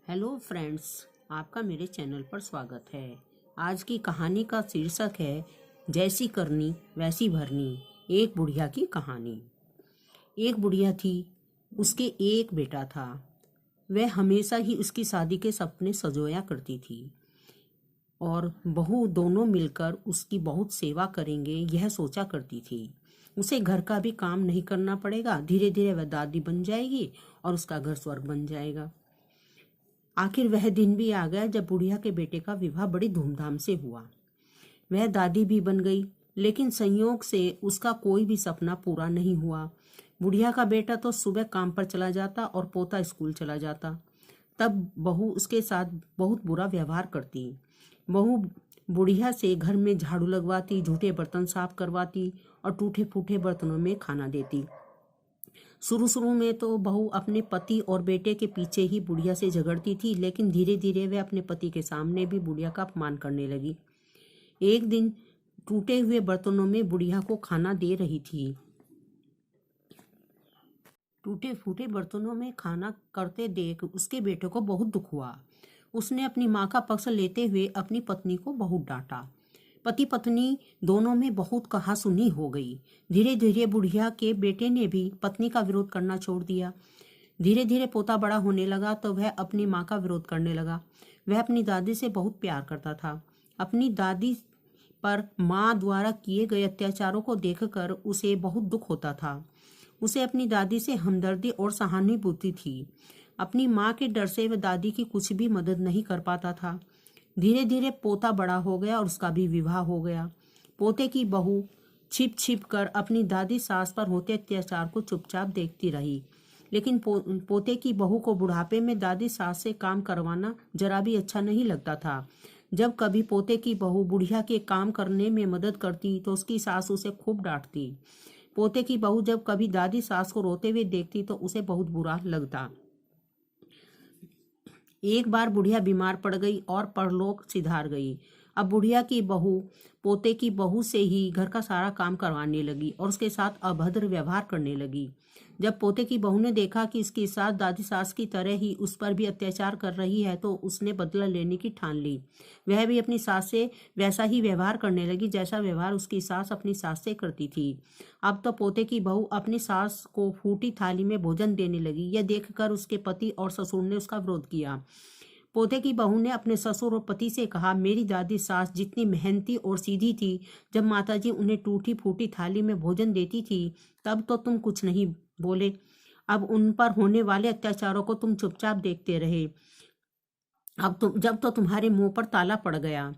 Hello friends, आपका मेरे channel पर स्वागत है। आज की कहानी का शीर्षक है जैसी करनी वैसी भरनी, एक बुढ़िया की कहानी। एक बुढ़िया थी, उसके एक बेटा था। वह हमेशा ही उसकी शादी के सपने सजोया करती थी और बहू दोनों मिलकर उसकी बहुत सेवा करेंगे, यह सोचा करती थी। उसे घर का भी काम नहीं करना पड़ेगा, धीरे धीरे वह दादी बन जाएगी और उसका घर स्वर्ग बन जाएगा। आखिर वह दिन भी आ गया जब बुढ़िया के बेटे का विवाह बड़ी धूमधाम से हुआ। वह दादी भी बन गई, लेकिन संयोग से उसका कोई भी सपना पूरा नहीं हुआ। बुढ़िया का बेटा तो सुबह काम पर चला जाता और पोता स्कूल चला जाता। तब बहू उसके साथ बहुत बुरा व्यवहार करती। बहू बुढ़िया से घर में झाड़ू लगवाती, झूठे बर्तन साफ करवाती और टूटे फूटे बर्तनों में खाना देती। शुरू शुरू में तो बहू अपने पति और बेटे के पीछे ही बुढ़िया से झगड़ती थी, लेकिन धीरे धीरे वह अपने पति के सामने भी बुढ़िया का अपमान करने लगी। एक दिन टूटे हुए बर्तनों में बुढ़िया को खाना दे रही थी। टूटे फूटे बर्तनों में खाना करते देख उसके बेटे को बहुत दुख हुआ। उसने अपनी माँ का पक्ष लेते हुए अपनी पत्नी को बहुत डांटा। पति पत्नी दोनों में बहुत कहासुनी हो गई। धीरे धीरे बुढ़िया के बेटे ने भी पत्नी का विरोध करना छोड़ दिया। धीरे धीरे पोता बड़ा होने लगा तो वह अपनी माँ का विरोध करने लगा। वह अपनी दादी से बहुत प्यार करता था। अपनी दादी पर माँ द्वारा किए गए अत्याचारों को देखकर उसे बहुत दुख होता था। उसे अपनी दादी से हमदर्दी और सहानुभूति थी। अपनी माँ के डर से वह दादी की कुछ भी मदद नहीं कर पाता था। धीरे धीरे पोता बड़ा हो गया और उसका भी विवाह हो गया। पोते की बहू छिप छिप कर अपनी दादी सास पर होते अत्याचार को चुपचाप देखती रही, लेकिन पोते की बहू को बुढ़ापे में दादी सास से काम करवाना जरा भी अच्छा नहीं लगता था। जब कभी पोते की बहू बुढ़िया के काम करने में मदद करती तो उसकी सास उसे खूब डांटती। पोते की बहू जब कभी दादी सास को रोते हुए देखती तो उसे बहुत बुरा लगता। एक बार बुढ़िया बीमार पड़ गई और परलोक सिधार गई। अब बुढ़िया की बहू पोते की बहू से ही घर का सारा काम करवाने लगी और उसके साथ अभद्र व्यवहार करने लगी। जब पोते की बहू ने देखा कि इसकी सास दादी सास की तरह ही उस पर भी अत्याचार कर रही है तो उसने बदला लेने की ठान ली। वह भी अपनी सास से वैसा ही व्यवहार करने लगी जैसा व्यवहार उसकी सास अपनी सास से करती थी। अब तो पोते की बहू अपनी सास को फूटी थाली में भोजन देने लगी। यह देखकर उसके पति और ससुर ने उसका विरोध किया। पोते की बहू ने अपने ससुर और पति से कहा, मेरी दादी सास जितनी मेहनती और सीधी थी, जब माताजी उन्हें टूटी फूटी थाली में भोजन देती थी तब तो तुम कुछ नहीं बोले। अब उन पर होने वाले अत्याचारों को तुम चुपचाप देखते रहे। जब तो तुम्हारे मुंह पर ताला पड़ गया।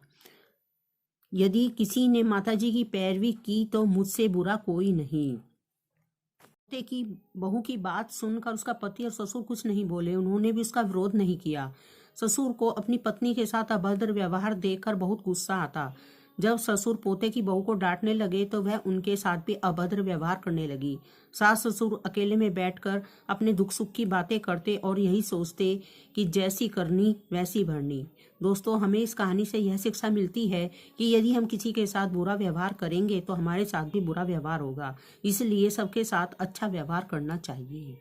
यदि किसी ने माताजी की पैरवी की तो मुझसे बुरा कोई नहीं। पोते की बहू की बात सुनकर उसका पति और ससुर कुछ नहीं बोले। उन्होंने भी उसका विरोध नहीं किया। ससुर को अपनी पत्नी के साथ अभद्र व्यवहार देखकर बहुत गुस्सा आता। जब ससुर पोते की बहू को डांटने लगे तो वह उनके साथ भी अभद्र व्यवहार करने लगी। सास ससुर अकेले में बैठकर अपने दुख सुख की बातें करते और यही सोचते कि जैसी करनी वैसी भरनी। दोस्तों, हमें इस कहानी से यह शिक्षा मिलती है कि यदि हम किसी के साथ बुरा व्यवहार करेंगे तो हमारे साथ भी बुरा व्यवहार होगा। इसलिए सबके साथ अच्छा व्यवहार करना चाहिए।